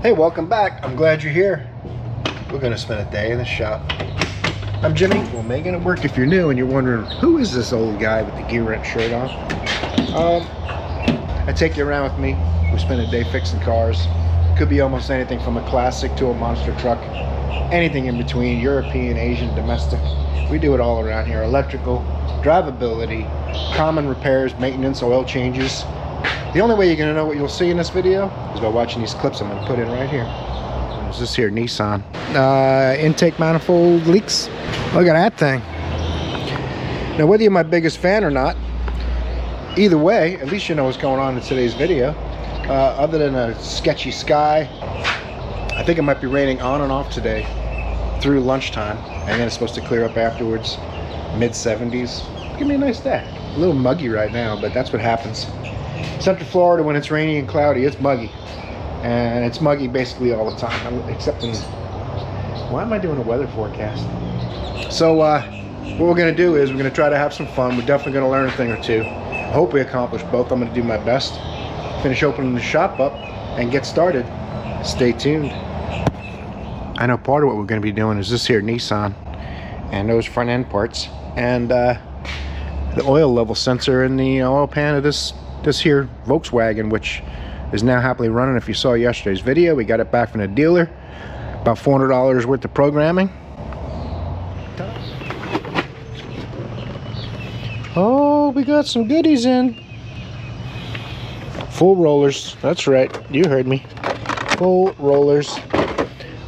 Hey, welcome back. I'm glad you're here. We're gonna spend a day in the shop. I'm Jimmy. Well, making it work. If you're new and you're wondering who is this old guy with the gear wrench shirt on, I take you around with me. We spend a day fixing cars. Could be almost anything from a classic to a monster truck, anything in between, European, Asian, domestic. We do it all around here. Electrical, drivability, common repairs, maintenance, oil changes. The only way you're going to know what you'll see in this video is by watching these clips I'm going to put in right here. There's this here Nissan. Intake manifold leaks. Look at that thing. Now, whether you're my biggest fan or not, either way, at least you know what's going on in today's video. Other than a sketchy sky, I think it might be raining on and off today through lunchtime, and then it's supposed to clear up afterwards, mid-70s. Give me a nice day. A little muggy right now, but that's what happens. Central Florida, when it's rainy and cloudy, it's muggy. And it's muggy basically all the time, except in... Why am I doing a weather forecast? So, what we're going to do is we're going to try to have some fun. We're definitely going to learn a thing or two. I hope we accomplish both. I'm going to do my best. Finish opening the shop up and get started. Stay tuned. I know part of what we're going to be doing is this here Nissan and those front end parts and the oil level sensor in the oil pan of this here Volkswagen, which is now happily running. If you saw yesterday's video, we got it back from the dealer. About $400 worth of programming. Oh, we got some goodies in. Full rollers. That's right, you heard me. Full rollers.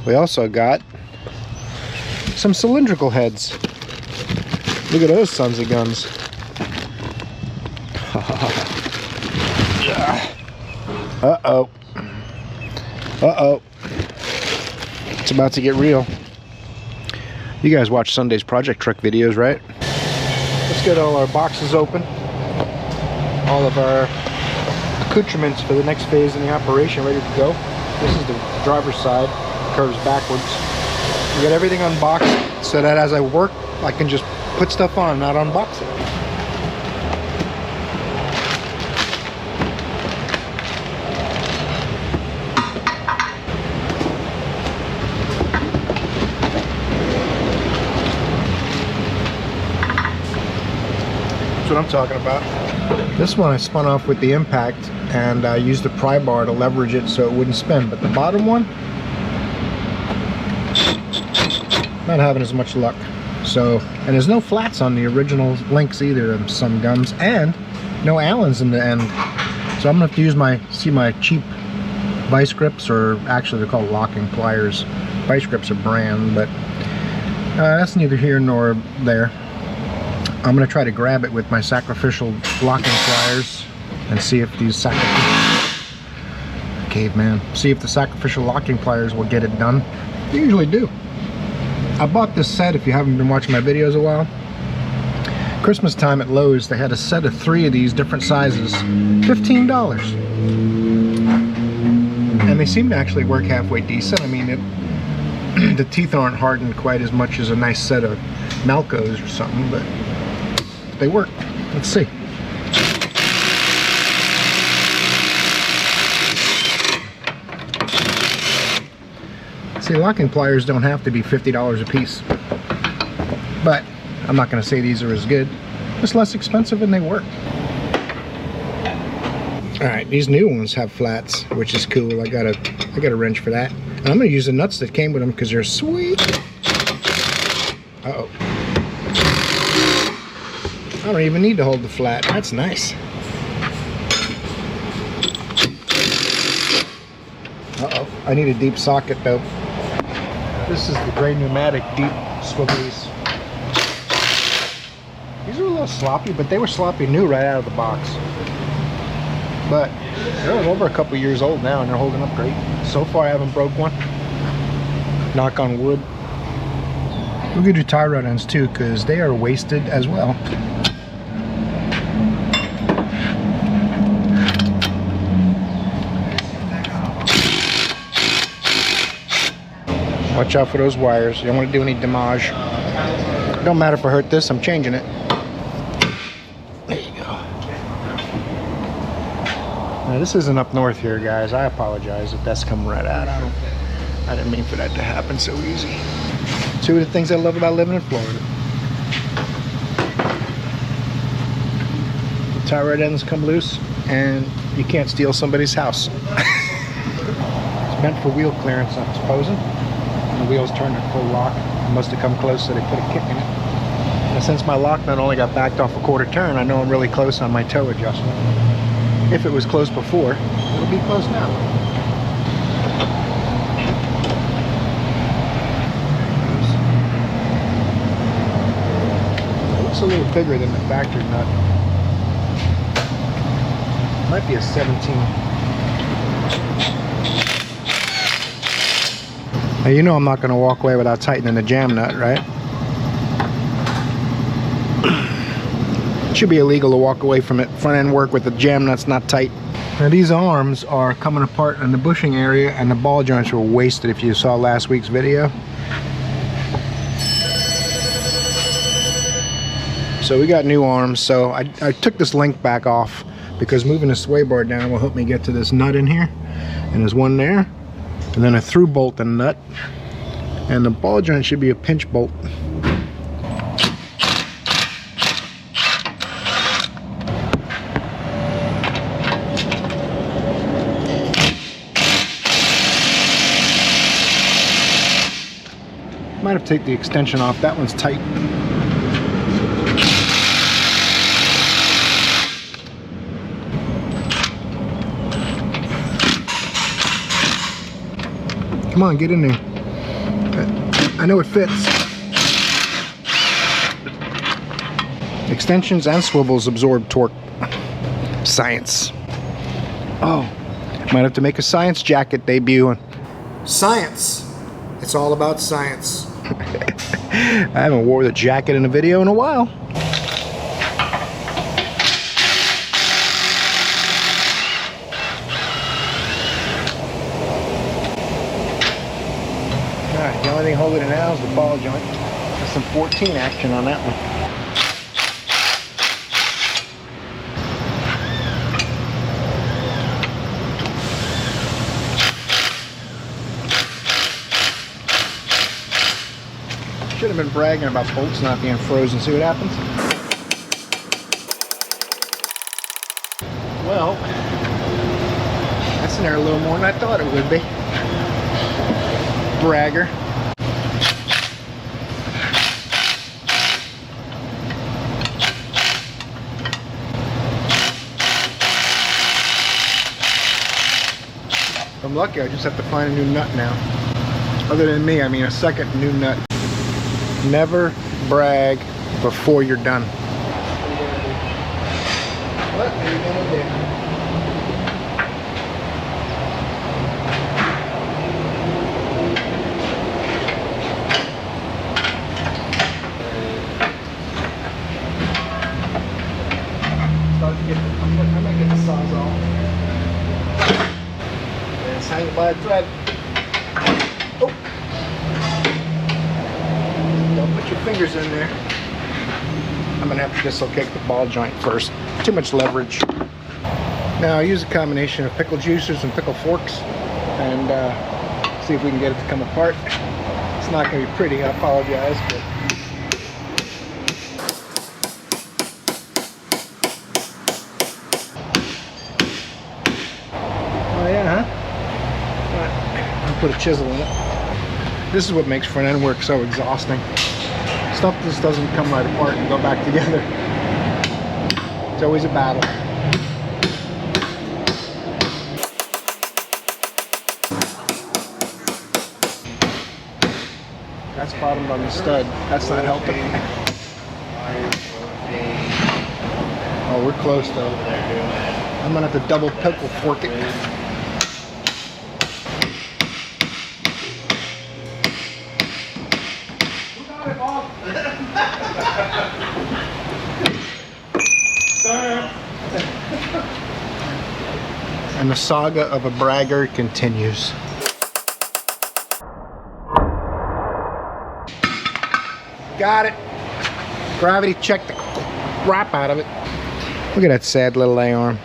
We also got some cylindrical heads. Look at those sons of guns. Uh-oh. Uh-oh. It's about to get real. You guys watch Sunday's project truck videos, right? Let's get all our boxes open. All of our accoutrements for the next phase in the operation ready to go. This is the driver's side. Curves backwards. We got everything unboxed so that as I work, I can just put stuff on, not unbox it. What I'm talking about. This one I spun off with the impact and I used the pry bar to leverage it so it wouldn't spin, but the bottom one, not having as much luck. So, and there's no flats on the original links either of some guns, and no Allens in the end. So I'm gonna have to use my cheap vice grips, or actually they're called locking pliers. Vice grips are brand, but that's neither here nor there. I'm going to try to grab it with my sacrificial locking pliers and see if these see if the sacrificial locking pliers will get it done. They usually do. I bought this set, if you haven't been watching my videos a while. Christmas time at Lowe's, they had a set of 3 of these different sizes, $15. And they seem to actually work halfway decent. I mean, the teeth aren't hardened quite as much as a nice set of Malcos or something, but they work. Let's see. See, locking pliers don't have to be $50 a piece, but I'm not going to say these are as good. It's less expensive and they work. All right, these new ones have flats, which is cool. I got a wrench for that. And I'm going to use the nuts that came with them because they're sweet. Uh-oh. I don't even need to hold the flat. That's nice. Uh-oh. I need a deep socket though. This is the gray pneumatic deep swivelies. These are a little sloppy, but they were sloppy new right out of the box. But they're over a couple years old now and they're holding up great. So far I haven't broke one. Knock on wood. We're gonna do tie rod ends too because they are wasted as well. Watch out for those wires. You don't want to do any damage. Don't matter if I hurt this, I'm changing it. There you go. Now this isn't up north here, guys. I apologize if that's coming right out. I didn't mean for that to happen so easy. Two of the things I love about living in Florida. The tie rod ends come loose, and you can't steal somebody's house. It's meant for wheel clearance, I'm supposing. When the wheels turn to full lock, it must have come close, so they put a kick in it. And since my lock nut only got backed off a quarter turn, I know I'm really close on my toe adjustment. If it was close before, it'll be close now. It looks a little bigger than the factory nut. Might be a 17. Now you know I'm not going to walk away without tightening the jam nut, right? It should be illegal to walk away from it. Front end work with the jam nuts not tight. Now these arms are coming apart in the bushing area, and the ball joints were wasted if you saw last week's video. So we got new arms. So I took this link back off because moving the sway bar down will help me get to this nut in here. And there's one there. And then a through bolt and nut. And the ball joint should be a pinch bolt. Might have to take the extension off. That one's tight. Come on, get in there. I know it fits. Extensions and swivels absorb torque. Science. Oh, might have to make a science jacket debut. Science. It's all about science. I haven't wore the jacket in a video in a while. Alright, the only thing holding it now is the ball joint. There's some 14 action on that one. Should have been bragging about bolts not being frozen. See what happens? Well, that's in there a little more than I thought it would be. Bragger. If I'm lucky, I just have to find a new nut now. Other than me, I mean a second new nut. Never brag before you're done. What are you gonna do? I might get the sawzall. And it's hanging by a thread. Oh. Don't put your fingers in there. I'm gonna have to dislocate the ball joint first. Too much leverage. Now I use a combination of pickle juicers and pickle forks, and see if we can get it to come apart. It's not gonna be pretty, I apologize, but oh yeah, huh? Right. I'll put a chisel in it. This is what makes front end work so exhausting. Stuff just doesn't come right apart and go back together. It's always a battle. That's bottomed on the stud. That's not helping. Oh, we're close though. I'm gonna have to double pickle fork it. And the saga of a bragger continues. Got it. Gravity checked the crap out of it. Look at that sad little A-arm.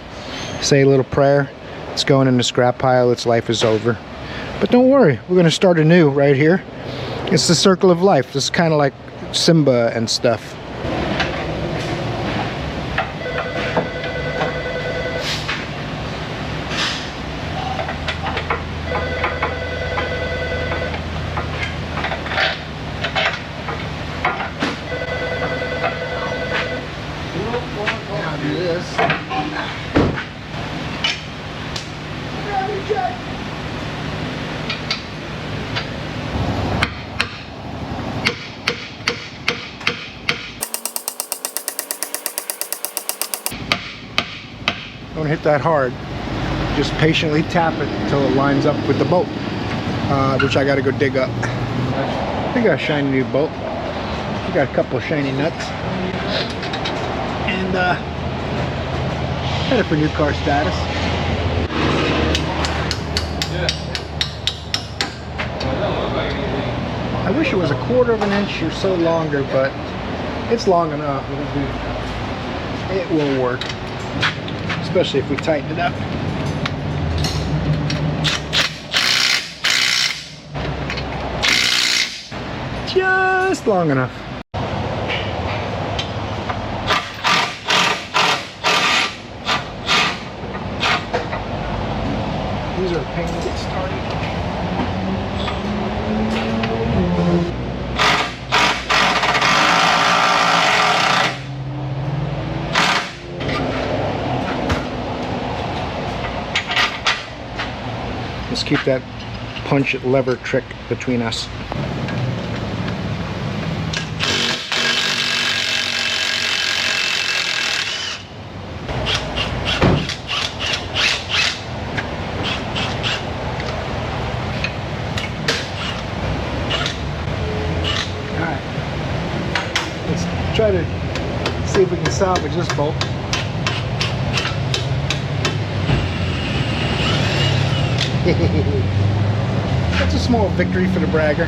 Say a little prayer. It's going in the scrap pile. Its life is over. But don't worry, we're going to start anew right here. It's the circle of life. This is kind of like Simba and stuff. Don't hit that hard. Just patiently tap it until it lines up with the bolt, which I got to go dig up. I got a shiny new bolt. We got a couple of shiny nuts, and headed for new car status. I wish it was a 1/4 of an inch or so longer, but it's long enough. It will work. Especially if we tighten it up. Just long enough. These are a pain to get started. Let's keep that punch lever trick between us. Alright. Let's try to see if we can salvage this bolt. That's a small victory for the bragger.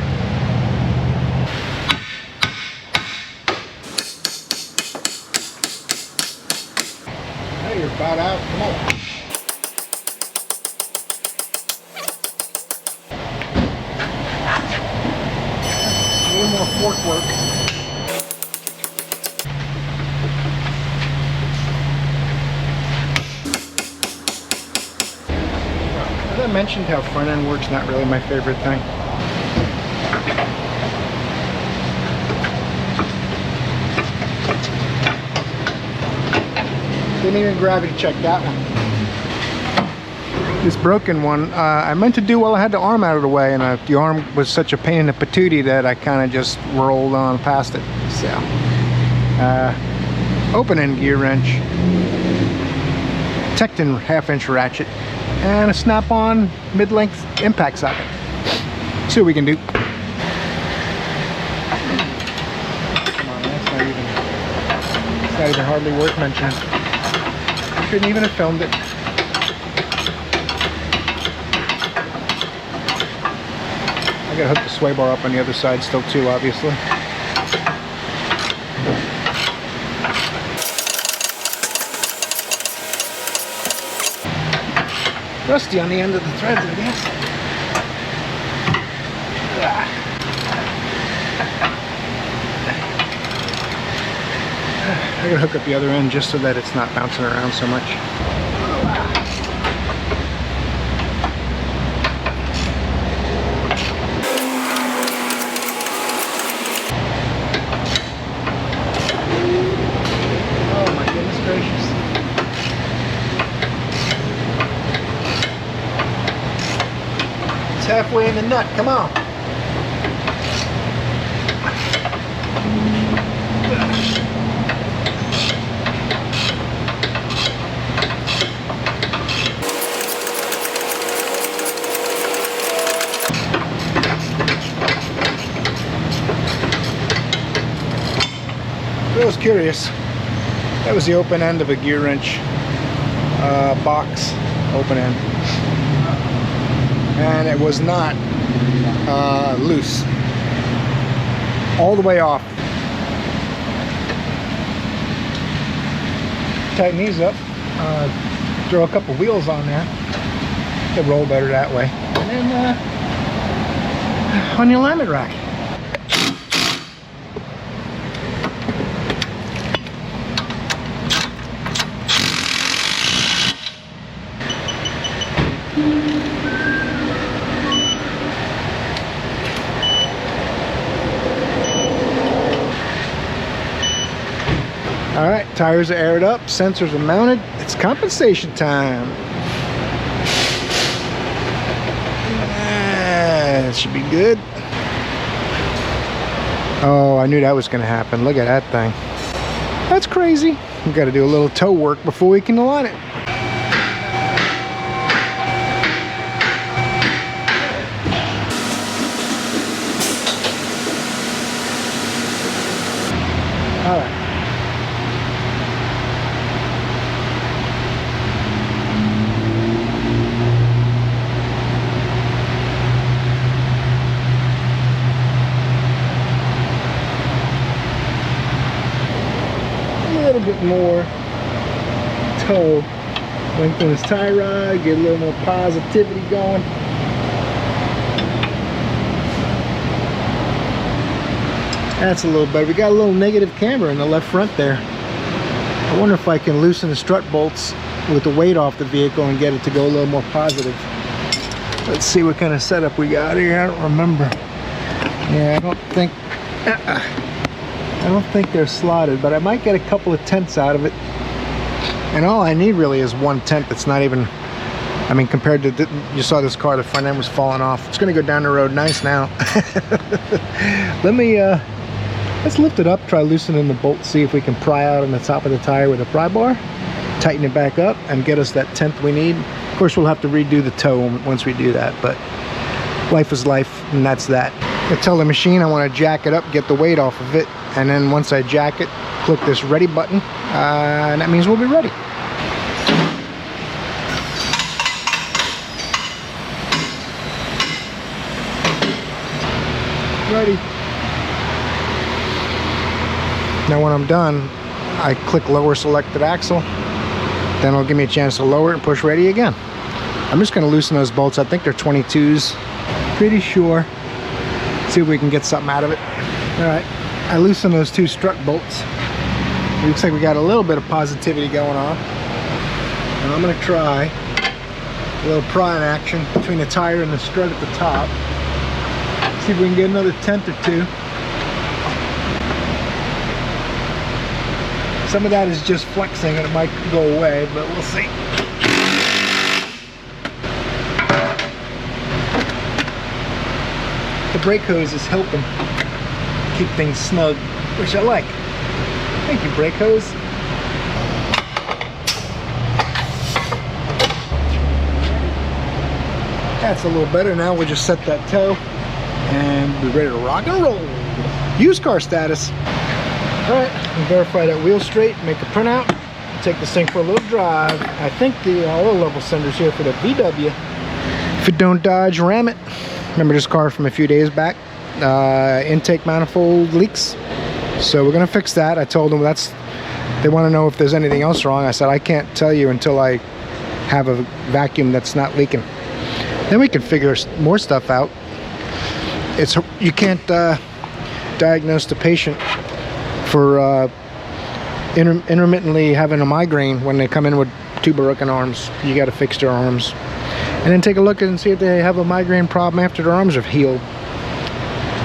Hey, you're about out. Come on. A little more fork work. I mentioned how front end work's not really my favorite thing. Didn't even gravity check that one. This broken one, I meant to do while I had the arm out of the way, and the arm was such a pain in the patootie that I kind of just rolled on past it. So, open end gear wrench, Tecton 1/2 inch ratchet, and a snap-on mid-length impact socket. See what we can do. Come on, that's not even hardly worth mentioning. Shouldn't even have filmed it. I gotta hook the sway bar up on the other side still too, obviously. Rusty on the end of the threads, I guess. I gotta hook up the other end just so that it's not bouncing around so much. Oh my goodness gracious. Halfway in the nut, come on. I was curious. That was the open end of a gear wrench box open end. And it was not loose. All the way off. Tighten these up. Throw a couple wheels on there. It roll better that way. And then on the alignment rack. All right, tires are aired up, sensors are mounted. It's compensation time. That should be good. Oh, I knew that was going to happen. Look at that thing. That's crazy. We've got to do a little toe work before we can align it. All right. A little bit more toe, lengthen this tie rod, get a little more positivity going. That's a little better. We got a little negative camber in the left front there. I wonder if I can loosen the strut bolts with the weight off the vehicle and get it to go a little more positive. Let's see what kind of setup we got here. I don't remember. Yeah, I don't think they're slotted, but I might get a couple of tenths out of it. And all I need really is 1/10. It's not even, I mean, compared to, you saw this car, the front end was falling off. It's gonna go down the road nice now. Let's lift it up, try loosening the bolt, see if we can pry out on the top of the tire with a pry bar, tighten it back up, and get us that 1/10 we need. Of course, we'll have to redo the toe once we do that, but life is life, and that's that. I tell the machine I want to jack it up, get the weight off of it, and then once I jack it, click this ready button, and that means we'll be ready. Ready. Now when I'm done, I click lower selected axle, then it'll give me a chance to lower it and push ready again. I'm just going to loosen those bolts. I think they're 22s, pretty sure. See if we can get something out of it. All right, I loosened those two strut bolts. It looks like we got a little bit of positivity going on. And I'm going to try a little prying action between the tire and the strut at the top. See if we can get another 1/10 or 2. Some of that is just flexing and it might go away, but we'll see. The brake hose is helping keep things snug, which I like. Thank you, brake hose. That's a little better. Now we'll just set that toe and be ready to rock and roll. Used car status. All right, we'll verify that wheel straight, make a printout, take this thing for a little drive. I think the oil level sender's here for the VW. If it don't dodge, ram it. Remember this car from a few days back? Intake manifold leaks. So we're gonna fix that. I told them they wanna know if there's anything else wrong. I said, I can't tell you until I have a vacuum that's not leaking. Then we can figure more stuff out. You can't diagnose the patient for intermittently having a migraine when they come in with 2 broken arms. You got to fix their arms and then take a look and see if they have a migraine problem after their arms have healed,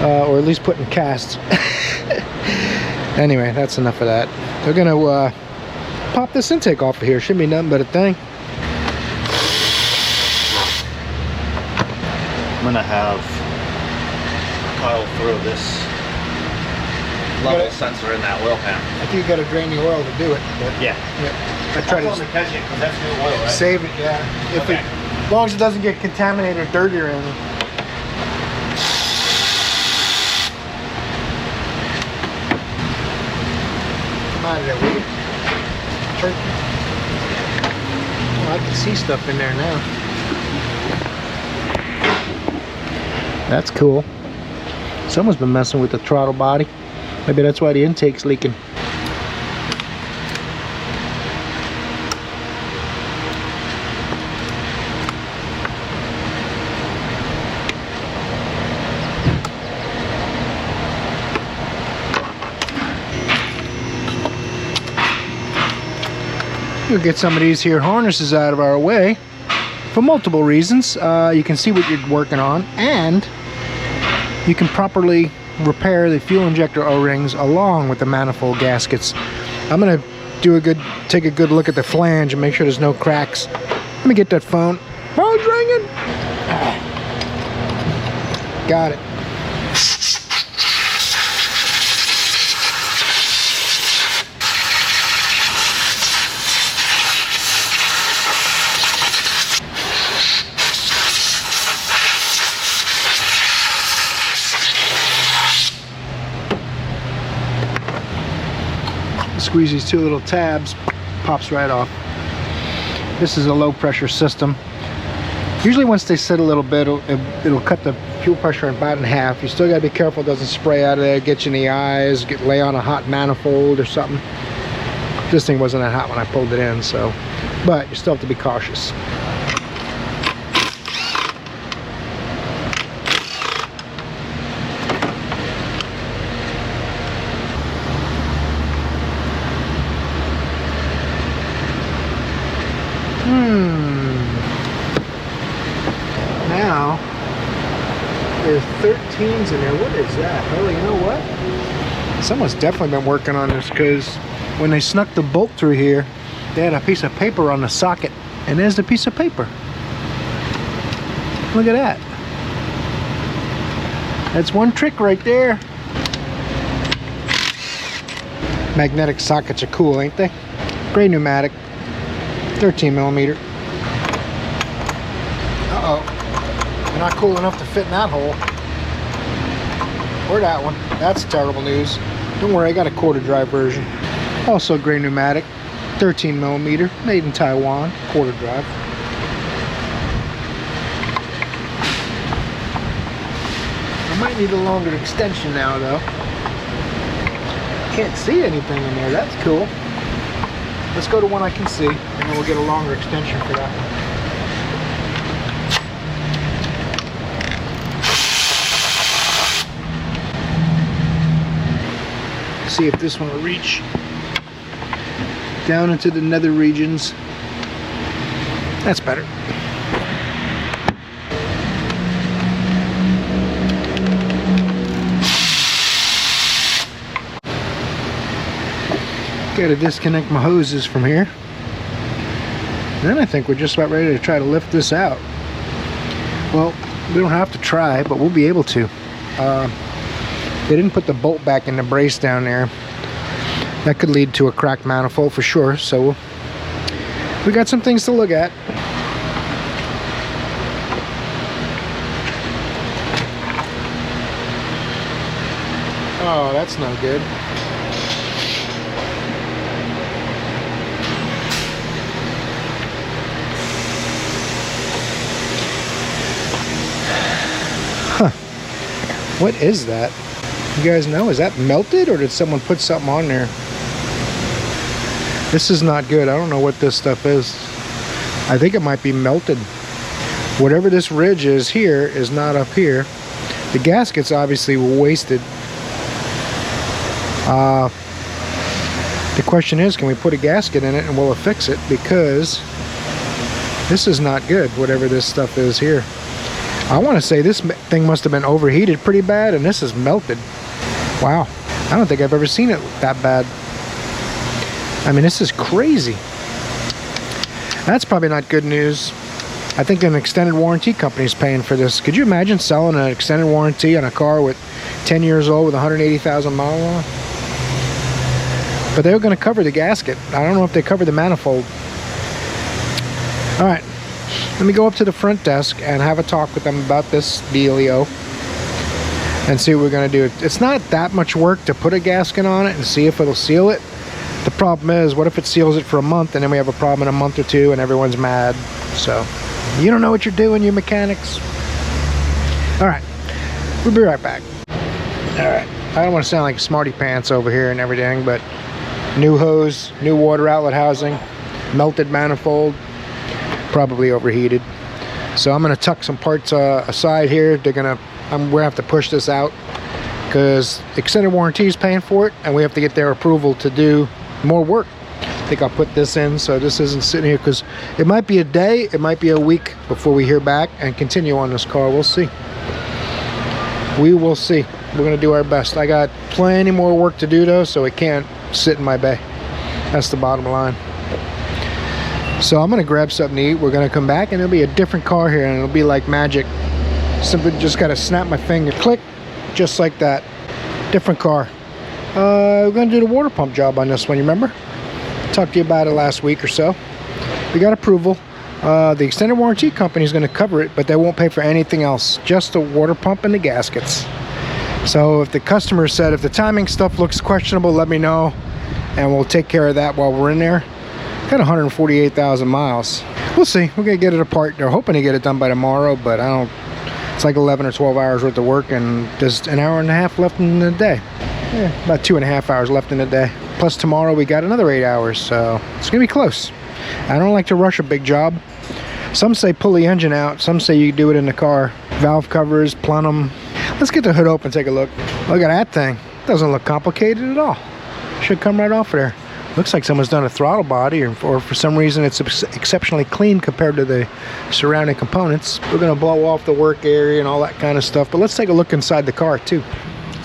or at least put in casts. Anyway, that's enough of that. They're gonna pop this intake off of here. Shouldn't be nothing but a thing. I'm gonna have Kyle throw this level sensor in that oil pan. I think you got to drain the oil to do it. But Yeah. I try to catch it because that's new oil, right? save it. Yeah. Okay. As long as it doesn't get contaminated or dirty or anything. Come out of there, will you? Turkey. Oh, I can see stuff in there now. That's cool. Someone's been messing with the throttle body. Maybe that's why the intake's leaking. We'll get some of these here harnesses out of our way for multiple reasons. You can see what you're working on, and you can properly repair the fuel injector O-rings along with the manifold gaskets. I'm gonna take a good look at the flange and make sure there's no cracks. Let me get that phone. Phone's ringing. Got it. Squeeze these two little tabs, pops right off. This is a low pressure system. Usually once they sit a little bit, it'll cut the fuel pressure about in half. You still gotta be careful it doesn't spray out of there, get you in the eyes, lay on a hot manifold or something. This thing wasn't that hot when I pulled it in, so, but you still have to be cautious. Now, there's 13s in there. What is that? Oh, you know what? Someone's definitely been working on this, because when they snuck the bolt through here, they had a piece of paper on the socket. And there's the piece of paper. Look at that. That's one trick right there. Magnetic sockets are cool, ain't they? Gray pneumatic. 13 millimeter. Uh-oh. They're not cool enough to fit in that hole. Or that one. That's terrible news. Don't worry, I got a quarter drive version. Also gray pneumatic. 13 millimeter. Made in Taiwan. Quarter drive. I might need a longer extension now, though. Can't see anything in there. That's cool. Let's go to one I can see, and then we'll get a longer extension for that one. See if this one will reach down into the nether regions. That's better. Gotta disconnect my hoses from here. Then I think we're just about ready to try to lift this out. Well, we don't have to try, but we'll be able to. They didn't put the bolt back in the brace down there. That could lead to a cracked manifold for sure, so we got some things to look at. Oh, that's no good. What is that? You guys know? Is that melted, or did someone put something on there? This is not good. I don't know what this stuff is. I think it might be melted. Whatever this ridge is here is not up here. The gaskets obviously were wasted. The question is, can we put a gasket in it and will it fix it? Because this is not good, whatever this stuff is here. I want to say this thing must have been overheated pretty bad, and this is melted. Wow, I don't think I've ever seen it that bad. I mean, this is crazy. That's probably not good news. I think an extended warranty company is paying for this. Could you imagine selling an extended warranty on a car with 10 years old with 180,000 miles on it? But they were going to cover the gasket. I don't know if they covered the manifold. All right. Let me go up to the front desk and have a talk with them about this dealio and see what we're going to do. It's not that much work to put a gasket on it and see if it'll seal it. The problem is, what if it seals it for a month and then we have a problem in a month or two and everyone's mad? So, you don't know what you're doing, you mechanics. All right, we'll be right back. All right, I don't want to sound like smarty pants over here and everything, but new hose, new water outlet housing, melted manifold, probably overheated. So I'm gonna tuck some parts aside here. We're gonna have to push this out because extended warranty is paying for it, and we have to get their approval to do more work. I think I'll put this in so this isn't sitting here, because it might be a day, it might be a week before we hear back and continue on this car. We'll see. We will see. We're gonna do our best. I got plenty more work to do though, so it can't sit in my bay. That's the bottom line. So I'm gonna grab something to eat. We're gonna come back and it'll be a different car here, and it'll be like magic. Simply just gotta snap my finger, click, just like that. Different car. We're gonna do the water pump job on this one, you remember? Talked to you about it last week or so. We got approval. The extended warranty company is gonna cover it, but they won't pay for anything else, just the water pump and the gaskets. So if the customer said, if the timing stuff looks questionable, let me know, and we'll take care of that while we're in there. Got 148,000 miles. We'll see. We're gonna get it apart. They're hoping to get it done by tomorrow, but I don't. It's like 11 or 12 hours worth of work, and there's an hour and a half left in the day. Yeah, about 2.5 hours left in the day. Plus tomorrow we got another 8 hours, so it's gonna be close. I don't like to rush a big job. Some say pull the engine out. Some say you do it in the car. Valve covers, plenum. Let's get the hood open and take a look. Look at that thing. Doesn't look complicated at all. Should come right off of there. Looks like someone's done a throttle body, or for some reason it's exceptionally clean compared to the surrounding components. We're gonna blow off the work area and all that kind of stuff, but let's take a look inside the car too.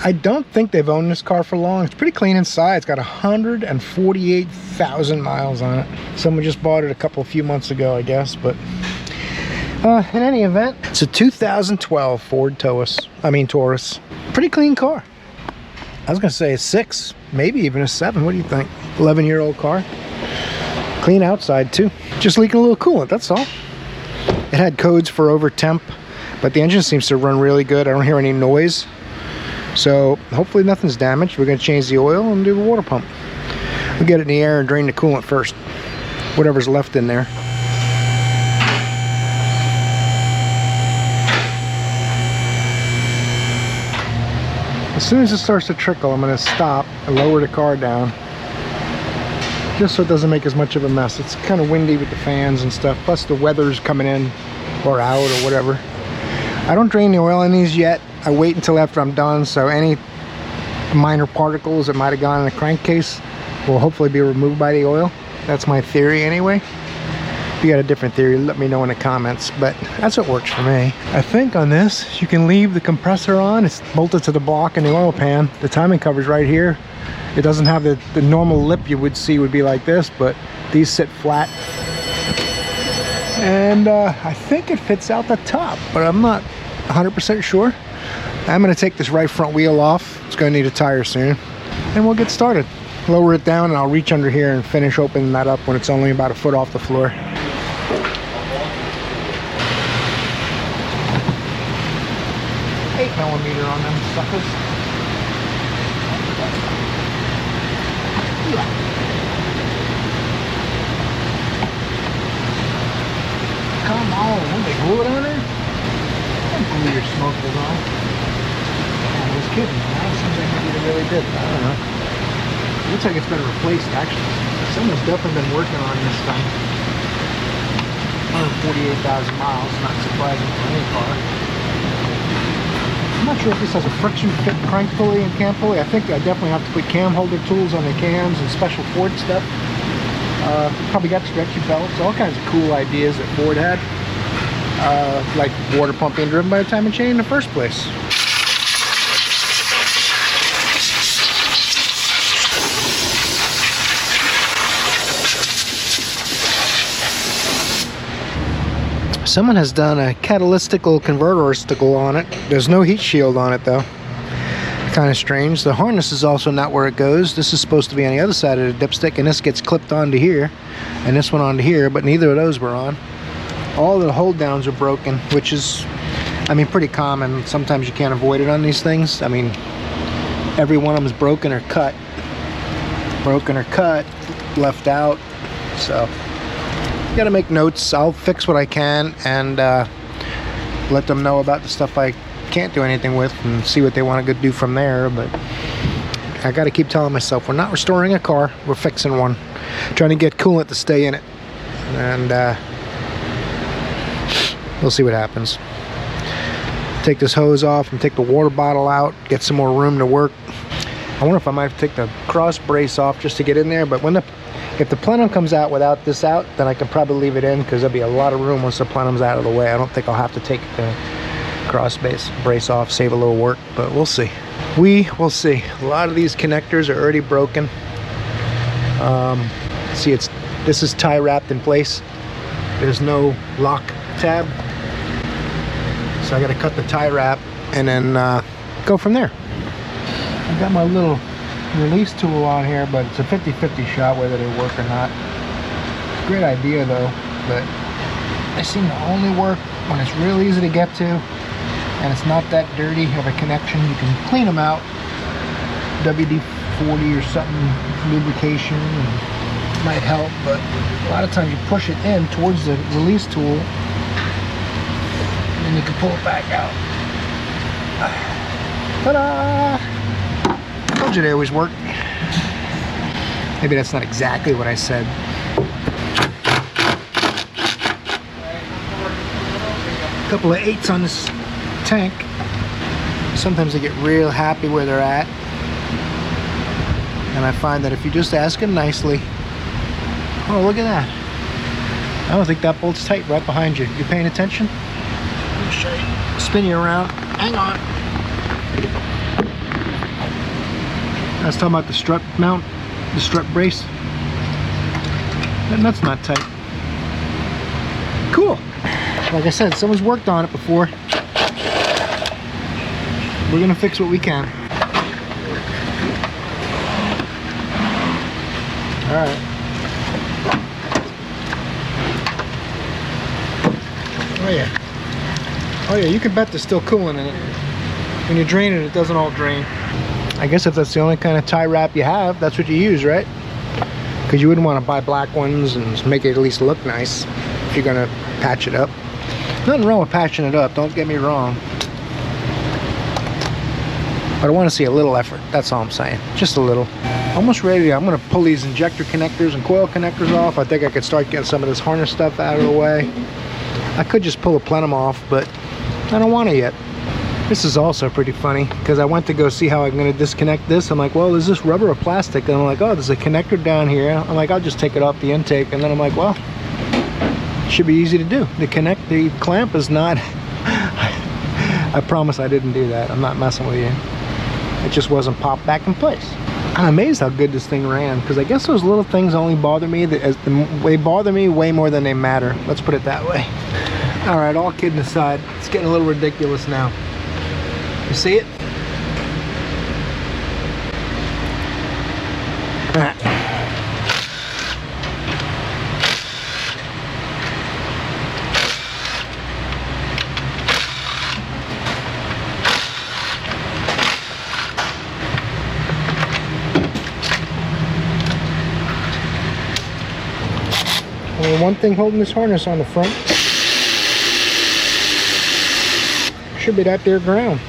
I don't think they've owned this car for long. It's pretty clean inside. It's got 148,000 miles on it. Someone just bought it a few months ago, I guess, but in any event, it's a 2012 Ford Taurus. Pretty clean car. I was gonna say a 6, maybe even a 7. What do you think? 11-year-old car. Clean outside too. Just leaking a little coolant, that's all. It had codes for over temp, but the engine seems to run really good. I don't hear any noise. So hopefully nothing's damaged. We're gonna change the oil and do the water pump. We'll get it in the air and drain the coolant first. Whatever's left in there. As soon as it starts to trickle, I'm going to stop and lower the car down, just so it doesn't make as much of a mess. It's kind of windy with the fans and stuff, plus the weather's coming in or out or whatever. I don't drain the oil in these yet. I wait until after I'm done, so any minor particles that might have gone in the crankcase will hopefully be removed by the oil. That's my theory anyway. If you got a different theory, let me know in the comments, but that's what works for me. I think on this, you can leave the compressor on. It's bolted to the block in the oil pan. The timing cover's right here. It doesn't have the normal lip you would see would be like this, but these sit flat. And I think it fits out the top, but I'm not 100% sure. I'm gonna take this right front wheel off. It's gonna need a tire soon. And we'll get started. Lower it down and I'll reach under here and finish opening that up when it's only about a foot off the floor. 8mm on them suckers. Come on, won't they glue it on there? Don't glue your smokers on. I was kidding. Now it seems like maybe they really did. I don't know. It looks like it's been replaced actually. Someone's definitely been working on this thing. 148,000 miles, not surprising for any car. I'm not sure if this has a friction fit crank pulley and cam pulley. I think I definitely have to put cam holder tools on the cams and special Ford stuff. Probably got stretchy belts, all kinds of cool ideas that Ford had. Like water pump being driven by a timing chain in the first place. Someone has done a catalytical converter on it. There's no heat shield on it though. Kind of strange. The harness is also not where it goes. This is supposed to be on the other side of the dipstick, and this gets clipped onto here, and this one onto here, but neither of those were on. All the hold downs are broken, which is, I mean, pretty common. Sometimes you can't avoid it on these things. I mean, every one of them is broken or cut. Broken or cut, left out. So gotta make notes. I'll fix what I can and let them know about the stuff I can't do anything with and see what they want to go do from there. But I gotta keep telling myself we're not restoring a car, we're fixing one, trying to get coolant to stay in it, and we'll see what happens. Take this hose off and take the water bottle out, get some more room to work. I wonder if I might take the cross brace off just to get in there, but when If the plenum comes out without this out, then I can probably leave it in because there'll be a lot of room once the plenum's out of the way. I don't think I'll have to take the cross brace off, save a little work, but we'll see. We will see. A lot of these connectors are already broken. See, this is tie wrapped in place. There's no lock tab, so I got to cut the tie wrap and then go from there. I got my little release tool on here, but it's a 50-50 shot whether it'll work or not. Great idea though, but they seem to only work when it's real easy to get to and it's not that dirty of a connection. You can clean them out, WD-40 or something, lubrication, and might help, but a lot of times you push it in towards the release tool and then you can pull it back out. Ta-da! Told you they always work. Maybe that's not exactly what I said. A couple of 8s on this tank. Sometimes they get real happy where they're at, and I find that if you just ask them nicely, oh, look at that, I don't think that bolt's tight right behind you. You paying attention? Let me show you. Spin you around. Hang on. I was talking about the strut mount, the strut brace. That nut's not tight. Cool. Like I said, someone's worked on it before. We're gonna fix what we can. All right. Oh yeah. Oh yeah, you can bet there's still coolant in it. When you drain it, it doesn't all drain. I guess if that's the only kind of tie wrap you have, that's what you use, right? Because you wouldn't want to buy black ones and make it at least look nice if you're gonna patch it up. Nothing wrong with patching it up, don't get me wrong. But I want to see a little effort, that's all I'm saying. Just a little. Almost ready. I'm gonna pull these injector connectors and coil connectors off. I think I could start getting some of this harness stuff out of the way. I could just pull a plenum off, but I don't want to yet. This is also pretty funny because I went to go see how I'm going to disconnect this. I'm like, well, is this rubber or plastic? And I'm like, oh, there's a connector down here. I'm like, I'll just take it off the intake. And then I'm like, well, it should be easy to do. The clamp is not, I promise I didn't do that. I'm not messing with you. It just wasn't popped back in place. I'm amazed how good this thing ran because I guess those little things only bother me. They bother me way more than they matter. Let's put it that way. All right, all kidding aside, it's getting a little ridiculous now. You see it? Only one thing holding this harness on the front. Should be that there ground.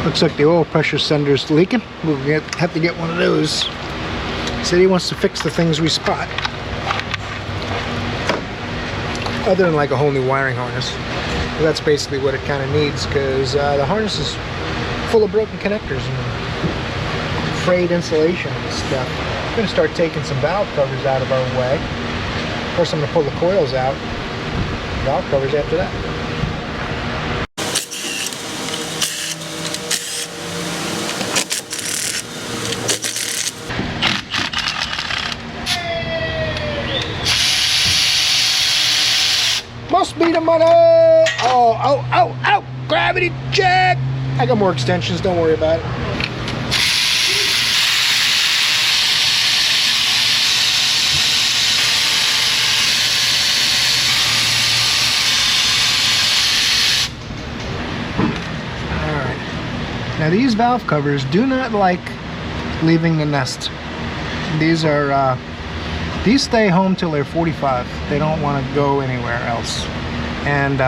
Looks like the oil pressure sender's leaking. We'll have to get one of those. Said he wants to fix the things we spot. Other than like a whole new wiring harness. That's basically what it kind of needs because the harness is full of broken connectors and frayed insulation and stuff. I'm going to start taking some valve covers out of our way. First I'm going to pull the coils out. Valve covers after that. Must be the money! Oh, oh, oh, oh! Gravity check! I got more extensions, don't worry about it. Now these valve covers do not like leaving the nest. These are these stay home till they're 45. They don't want to go anywhere else. And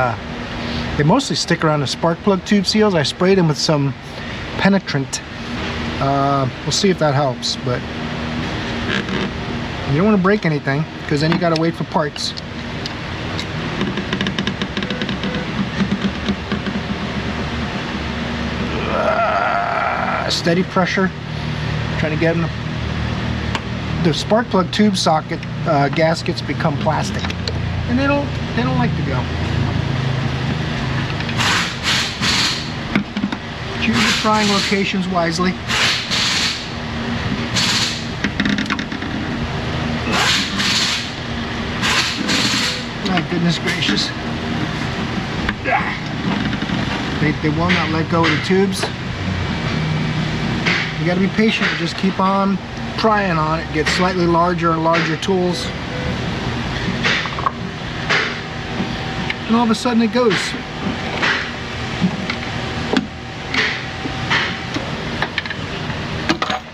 they mostly stick around the spark plug tube seals. I sprayed them with some penetrant. We'll see if that helps, but you don't want to break anything because then you got to wait for parts. Steady pressure, trying to get them to the spark plug tube socket gaskets become plastic, and they don't like to go. Choose your prying locations wisely. My goodness gracious. They will not let go of the tubes. You gotta be patient, just keep on prying on it, get slightly larger and larger tools. And all of a sudden it goes.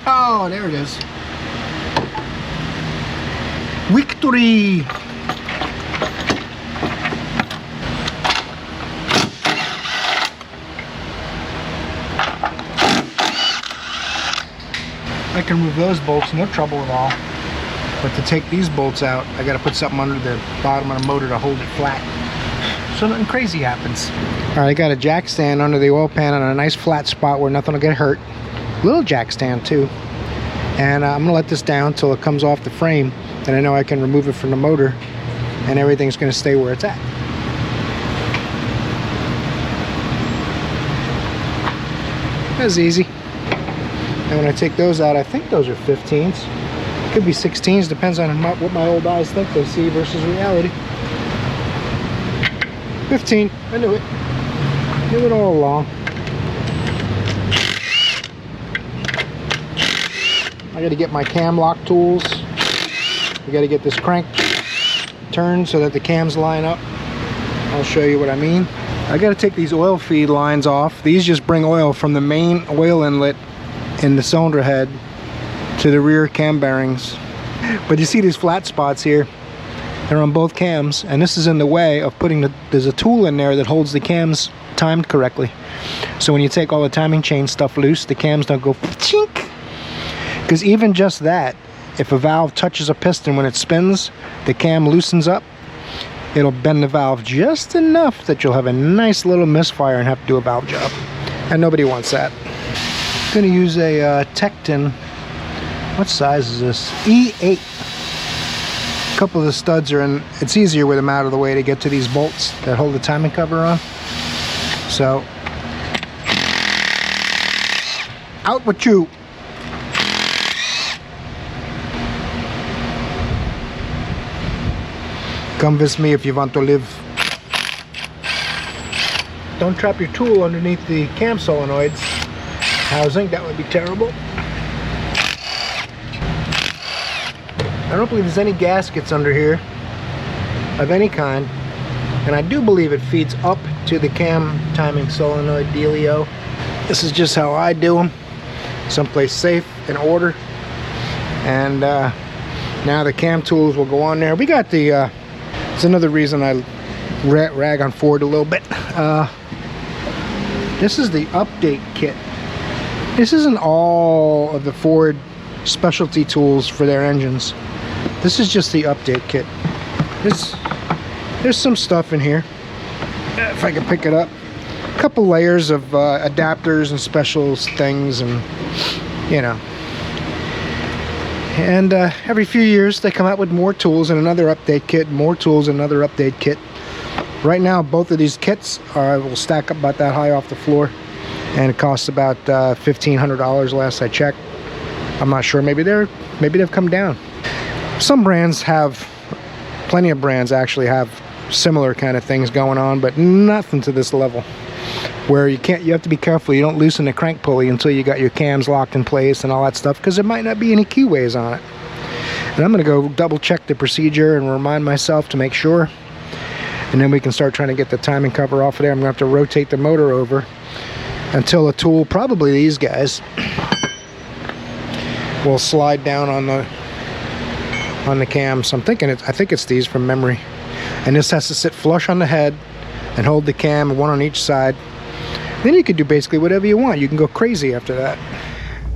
Oh, there it is. Victory! I can remove those bolts, no trouble at all. But to take these bolts out, I gotta put something under the bottom of the motor to hold it flat, so nothing crazy happens. All right, I got a jack stand under the oil pan on a nice flat spot where nothing will get hurt. Little jack stand too. And I'm gonna let this down till it comes off the frame, and I know I can remove it from the motor, and everything's gonna stay where it's at. That's easy. And when I take those out, I think those are 15s. Could be 16s, depends on what my old eyes think they see versus reality. 15, I knew it. Knew it all along. I gotta get my cam lock tools. I gotta get this crank turned so that the cams line up. I'll show you what I mean. I gotta take these oil feed lines off. These just bring oil from the main oil inlet in the cylinder head to the rear cam bearings. But you see these flat spots here, they're on both cams, and this is in the way of putting there's a tool in there that holds the cams timed correctly. So when you take all the timing chain stuff loose, the cams don't go chink. Because even just that, if a valve touches a piston when it spins, the cam loosens up, it'll bend the valve just enough that you'll have a nice little misfire and have to do a valve job. And nobody wants that. I'm gonna use a Tecton. What size is this? E8. A couple of the studs are in. It's easier with them out of the way to get to these bolts that hold the timing cover on. So, out with you. Come with me if you want to live. Don't trap your tool underneath the cam solenoids housing, that would be terrible. I don't believe there's any gaskets under here of any kind, and I do believe it feeds up to the cam timing solenoid dealio. This is just how I do them, someplace safe in order. And now the cam tools will go on there. We got the it's another reason I rag on Ford a little bit. This is the update kit. This isn't all of the Ford specialty tools for their engines. This is just the update kit. There's some stuff in here, if I can pick it up. A couple layers of adapters and special things, and you know. And every few years they come out with more tools and another update kit, more tools and another update kit. Right now both of these kits will stack up about that high off the floor, and it costs about $1,500 last I checked. I'm not sure, maybe they've come down. Some brands have, plenty of brands actually have similar kind of things going on, but nothing to this level, where you have to be careful you don't loosen the crank pulley until you got your cams locked in place and all that stuff, because there might not be any keyways on it. And I'm going to go double check the procedure and remind myself to make sure, and then we can start trying to get the timing cover off of there. I'm going to have to rotate the motor over until a tool, probably these guys, will slide down on the cams. I think it's these from memory. And this has to sit flush on the head and hold the cam, one on each side. Then you can do basically whatever you want. You can go crazy after that.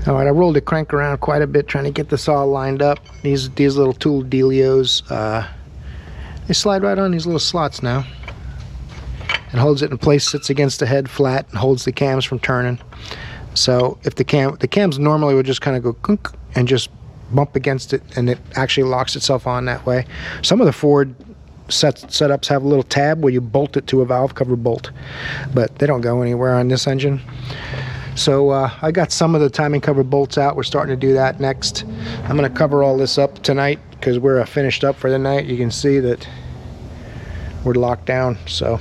All right, I rolled the crank around quite a bit trying to get this all lined up. These little tool dealios, they slide right on these little slots now. It holds it in place, sits against the head flat, and holds the cams from turning. So if the cams normally would just kind of go kunk and just bump against it and it actually locks itself on that way. Some of the Ford setups have a little tab where you bolt it to a valve cover bolt, but they don't go anywhere on this engine. So I got some of the timing cover bolts out. We're starting to do that next. I'm going to cover all this up tonight because we're finished up for the night. You can see that we're locked down. So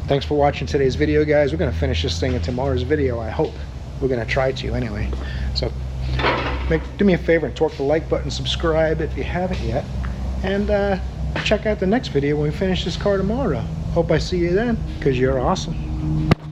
thanks for watching today's video, guys. We're going to finish this thing in tomorrow's video, I hope. We're going to try to anyway. So do me a favor and torque the like button, subscribe if you haven't yet, and check out the next video when we finish this car tomorrow. Hope I see you then, because you're awesome.